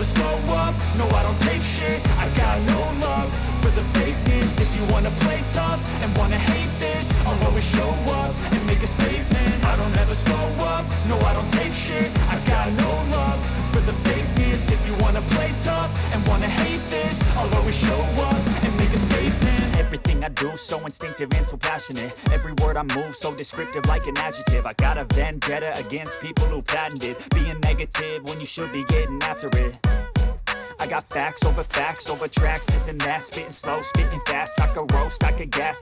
never slow up, no I don't take shit. I got no love for the fakeness. If you wanna play tough and wanna hate this, I'll always show up and make a statement. I don't ever slow up, no I don't take shit. I got no love for the fakeness. If you wanna play tough and wanna hate this, I'll always show up and make a statement. Everything I do so instinctive and so passionate. Every word I move so descriptive like an adjective. I got a vendetta against people who patented being negative when you should be getting after it. I got facts over tracks, this and that. Spitting slow, spitting fast, I could roast, I could gas.